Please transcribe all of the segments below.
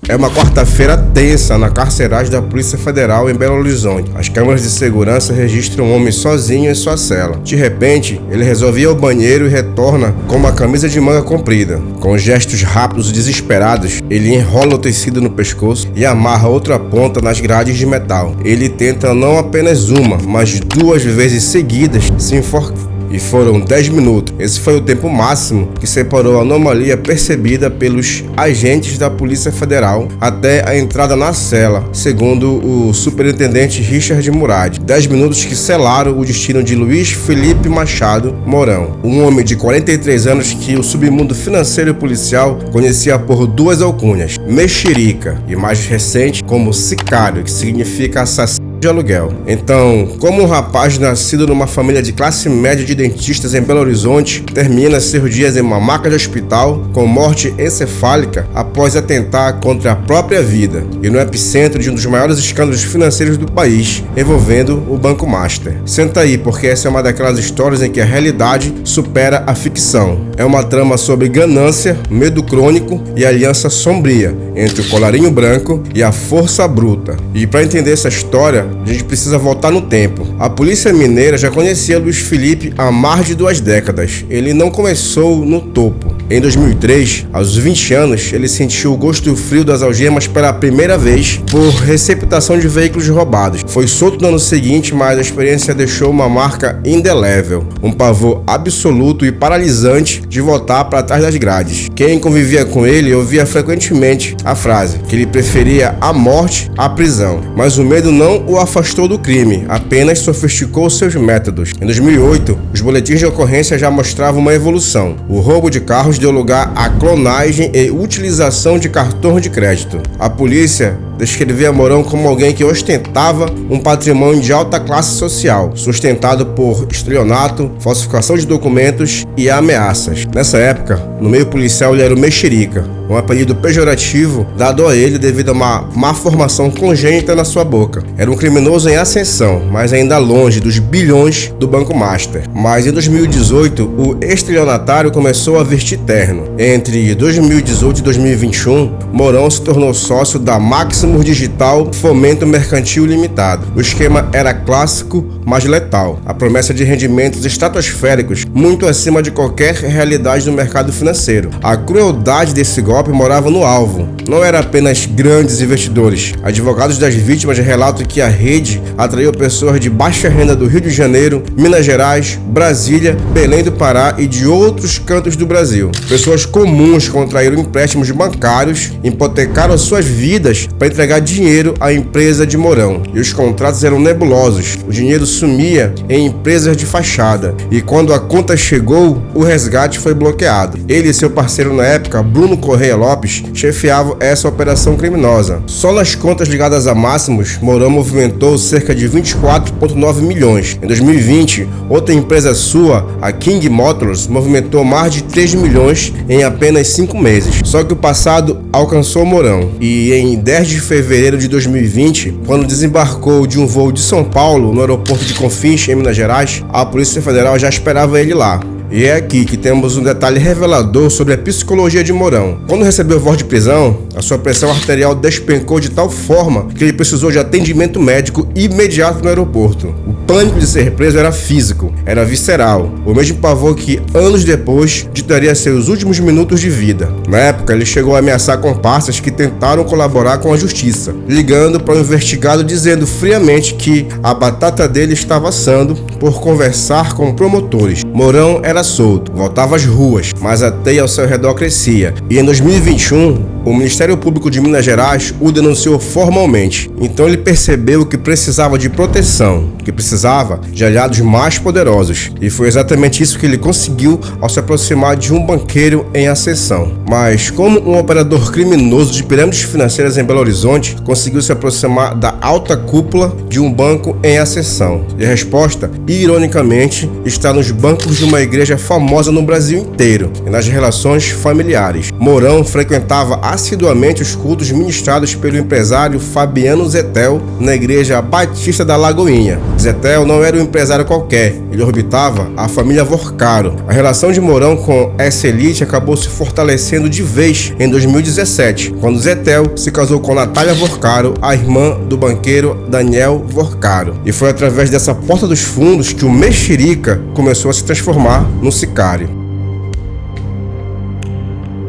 É uma quarta-feira tensa na carceragem da Polícia Federal em Belo Horizonte. As câmeras de segurança registram um homem sozinho em sua cela. De repente, ele resolve ir ao banheiro e retorna com uma camisa de manga comprida. Com gestos rápidos e desesperados, ele enrola o tecido no pescoço e amarra outra ponta nas grades de metal. Ele tenta não apenas uma, mas 2 vezes seguidas se enforcar. E foram 10 minutos. Esse foi o tempo máximo que separou a anomalia percebida pelos agentes da Polícia Federal até a entrada na cela, segundo o superintendente Richard Murad. 10 minutos que selaram o destino de Luiz Felipe Machado Mourão, um homem de 43 anos que o submundo financeiro e policial conhecia por 2 alcunhas, Mexerica, e mais recente como Sicário, que significa assassino de aluguel. Então, como um rapaz nascido numa família de classe média de dentistas em Belo Horizonte termina seus dias em uma maca de hospital com morte encefálica após atentar contra a própria vida e no epicentro de um dos maiores escândalos financeiros do país, envolvendo o Banco Master. Senta aí, porque essa é uma daquelas histórias em que a realidade supera a ficção. É uma trama sobre ganância, medo crônico e aliança sombria entre o colarinho branco e a força bruta. E para entender essa história, a gente precisa voltar no tempo. A polícia mineira já conhecia Luiz Felipe há mais de 2 décadas. Ele não começou no topo. Em 2003, aos 20 anos, ele sentiu o gosto frio das algemas pela primeira vez por receptação de veículos roubados. Foi solto no ano seguinte, mas a experiência deixou uma marca indelével, um pavor absoluto e paralisante de voltar para trás das grades. Quem convivia com ele ouvia frequentemente a frase que ele preferia a morte à prisão, mas o medo não o afastou do crime, apenas sofisticou seus métodos. Em 2008, os boletins de ocorrência já mostravam uma evolução. O roubo de carros deu lugar à clonagem e utilização de cartões de crédito. A polícia descrevia Mourão como alguém que ostentava um patrimônio de alta classe social, sustentado por estelionato, falsificação de documentos e ameaças. Nessa época, no meio policial, ele era o Mexerica, um apelido pejorativo dado a ele devido a uma má formação congênita na sua boca. Era um criminoso em ascensão, mas ainda longe dos bilhões do Banco Master. Mas em 2018, o estelionatário começou a vestir terno. Entre 2018 e 2021, Mourão se tornou sócio da Maximus Digital Fomento Mercantil Limitado. O esquema era clássico, mas letal. A promessa de rendimentos estratosféricos, muito acima de qualquer realidade do mercado financeiro. A crueldade desse golpe morava no alvo. Não era apenas grandes investidores. Advogados das vítimas relatam que a rede atraiu pessoas de baixa renda do Rio de Janeiro, Minas Gerais, Brasília, Belém do Pará e de outros cantos do Brasil. Pessoas comuns contraíram empréstimos bancários, hipotecaram suas vidas para entregar dinheiro à empresa de Mourão. E os contratos eram nebulosos. O dinheiro sumia em empresas de fachada. E quando a conta chegou, o resgate foi bloqueado. Ele e seu parceiro na época, Bruno Correia Lopes, chefiavam essa operação criminosa. Só nas contas ligadas a Maximus, Mourão movimentou cerca de 24,9 milhões. Em 2020, outra empresa sua, a King Motors, movimentou mais de 3 milhões em apenas 5 meses. Só que o passado alcançou Mourão. E em 10 de fevereiro de 2020, quando desembarcou de um voo de São Paulo no aeroporto de Confins, em Minas Gerais, a Polícia Federal já esperava ele lá. E é aqui que temos um detalhe revelador sobre a psicologia de Mourão. Quando recebeu voz de prisão, a sua pressão arterial despencou de tal forma que ele precisou de atendimento médico imediato no aeroporto. O pânico de ser preso era físico, era visceral, o mesmo pavor que anos depois ditaria seus últimos minutos de vida. Na época, ele chegou a ameaçar comparsas que tentaram colaborar com a justiça, ligando para o investigado dizendo friamente que a batata dele estava assando por conversar com promotores. Mourão era solto, voltava às ruas, mas a teia ao seu redor crescia. E em 2021, o Ministério Público de Minas Gerais o denunciou formalmente. Então ele percebeu que precisava de proteção, que precisava de aliados mais poderosos. E foi exatamente isso que ele conseguiu ao se aproximar de um banqueiro em ascensão. Mas como um operador criminoso de pirâmides financeiras em Belo Horizonte conseguiu se aproximar da alta cúpula de um banco em ascensão? E a resposta, ironicamente, está nos bancos de uma igreja famosa no Brasil inteiro e nas relações familiares. Mourão frequentava assiduamente os cultos ministrados pelo empresário Fabiano Zetel na Igreja Batista da Lagoinha. Zetel não era um empresário qualquer, ele orbitava a família Vorcaro. A relação de Mourão com essa elite acabou se fortalecendo de vez em 2017, quando Zetel se casou com Natália Vorcaro, a irmã do banqueiro Daniel Vorcaro. E foi através dessa porta dos fundos que o Mexerica começou a se transformar no sicário.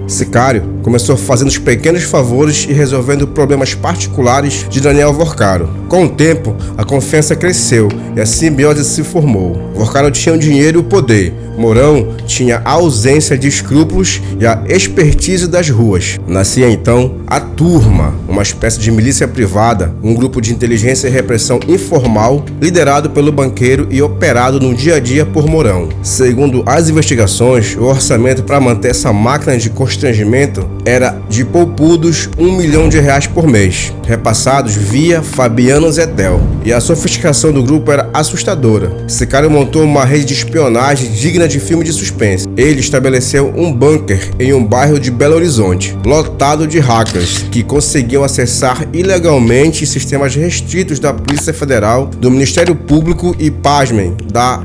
Sicário começou fazendo os pequenos favores e resolvendo problemas particulares de Daniel Vorcaro. Com o tempo, a confiança cresceu e a simbiose se formou. Vorcaro tinha o dinheiro e o poder. Mourão tinha a ausência de escrúpulos e a expertise das ruas. Nascia então a Turma, uma espécie de milícia privada, um grupo de inteligência e repressão informal, liderado pelo banqueiro e operado no dia a dia por Mourão. Segundo as investigações, o orçamento para manter essa máquina de constrangimento era de poupudos R$1 milhão por mês, repassados via Fabiano Zetel. E a sofisticação do grupo era assustadora. Sicário montou uma rede de espionagem digna de filme de suspense. Ele estabeleceu um bunker em um bairro de Belo Horizonte, lotado de hackers, que conseguiam acessar ilegalmente sistemas restritos da Polícia Federal, do Ministério Público e, pasmem,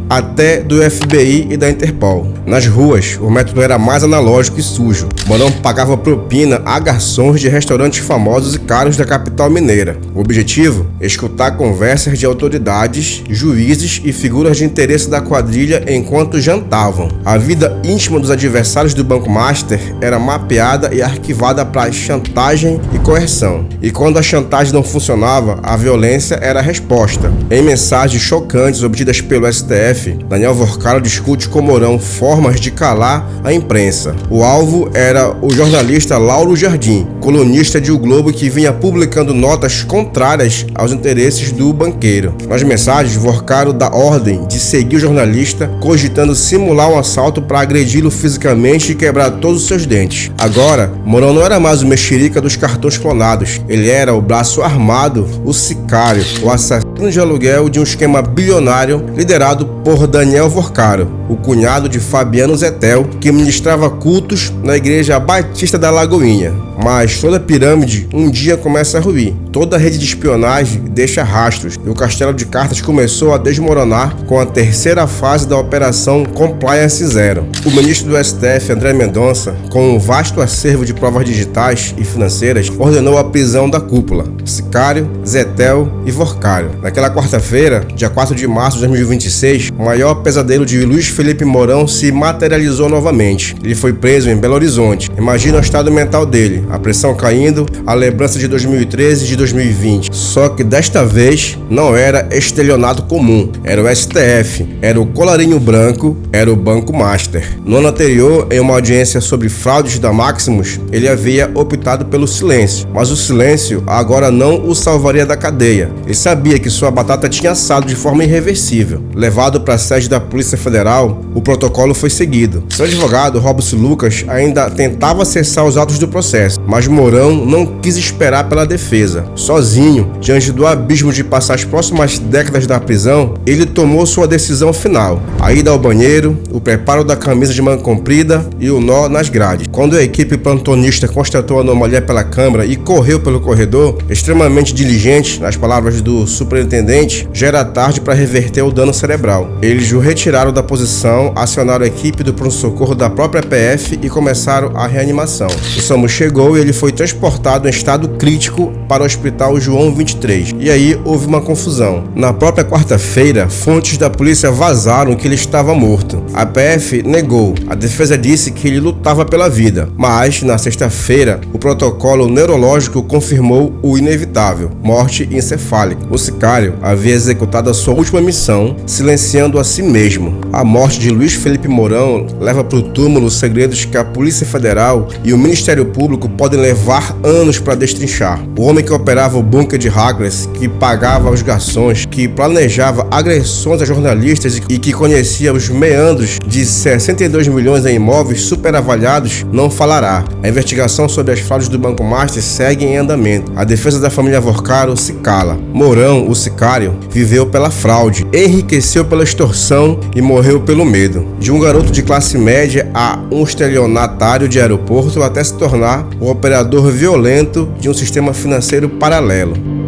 até do FBI e da Interpol. Nas ruas, o método era mais analógico e sujo. Mourão pagava propina a garçons de restaurantes famosos e caros da capital mineira. O objetivo? Escutar conversas de autoridades, juízes e figuras de interesse da quadrilha enquanto jantavam. A vida íntima dos adversários do Banco Master era mapeada e arquivada para chantagem e coerção. E quando a chantagem não funcionava, a violência era a resposta. Em mensagens chocantes obtidas pelo STF, Daniel Vorcaro discute com Mourão formas de calar a imprensa. O alvo era o jornalista Lauro Jardim, colunista de O Globo, que vinha publicando notas contrárias aos interesses do banqueiro. Nas mensagens, Vorcaro dá ordem de seguir o jornalista, cogitando simular um assalto para agredi-lo fisicamente e quebrar todos os seus dentes. Agora, Mourão não era mais o mexerica dos cartões clonados. Ele era o braço armado, o sicário, o assassino de aluguel de um esquema bilionário liderado por Daniel Vorcaro, o cunhado de Fabiano Zetel, que ministrava cultos na Igreja Batista da Lagoinha. Mas toda pirâmide um dia começa a ruir. Toda rede de espionagem deixa rastros e o castelo de cartas começou a desmoronar com a terceira fase da Operação Compliance Zero. O ministro do STF, André Mendonça, com um vasto acervo de provas digitais e financeiras, ordenou a prisão da cúpula, Sicário, Zetel e Vorcaro. Naquela quarta-feira, dia 4 de março de 2026, o maior pesadelo de Luiz Felipe Mourão se materializou novamente. Ele foi preso em Belo Horizonte. Imagina o estado mental dele, a pressão caindo, a lembrança de 2013 e de 2020. Só que desta vez não era estelionato comum, era o STF, era o colarinho branco, era o Banco Master. No ano anterior, em uma audiência sobre fraudes da Maximus, ele havia optado pelo silêncio, mas o silêncio agora não o salvaria da cadeia. Ele sabia que sua batata tinha assado de forma irreversível. Levado para a sede da Polícia Federal, o protocolo foi seguido. Seu advogado, Robson Lucas, ainda tentava acessar os autos do processo, mas Mourão não quis esperar pela defesa. Sozinho, diante do abismo de passar as próximas décadas da prisão, ele tomou sua decisão final: a ida ao banheiro, o preparo da camisa de manga comprida e o nó nas grades. Quando a equipe plantonista constatou a anomalia pela câmara e correu pelo corredor, extremamente diligente, nas palavras do superintendente, já era tarde para reverter o dano cerebral. Eles o retiraram da posição, acionaram a equipe do pronto-socorro da própria PF e começaram a reanimação. O SAMU chegou e ele foi transportado em estado crítico para o Hospital João 23. E aí houve uma confusão. Na própria quarta-feira, fontes da polícia vazaram que ele estava morto. A PF negou. A defesa disse que ele lutava pela vida. Mas, na sexta-feira, o protocolo neurológico confirmou o inevitável: morte encefálica. O sicário havia executado a sua última missão, silenciando a si mesmo. A morte de Luiz Felipe Mourão leva para o túmulo segredos que a Polícia Federal e o Ministério Público podem levar anos para destrinchar. O homem que operava o bunker de hackers, que pagava aos garçons, que que planejava agressões a jornalistas e que conhecia os meandros de 62 milhões em imóveis superavaliados, não falará. A investigação sobre as fraudes do Banco Master segue em andamento. A defesa da família Vorcaro se cala. Mourão, o sicário, viveu pela fraude, enriqueceu pela extorsão e morreu pelo medo. De um garoto de classe média a um estelionatário de aeroporto até se tornar o operador violento de um sistema financeiro paralelo.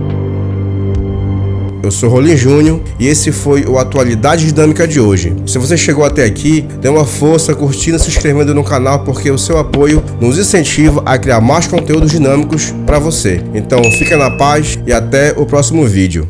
Eu sou Rolim Júnior e esse foi o Atualidade Dinâmica de hoje. Se você chegou até aqui, dê uma força curtindo e se inscrevendo no canal, porque o seu apoio nos incentiva a criar mais conteúdos dinâmicos para você. Então fica na paz e até o próximo vídeo.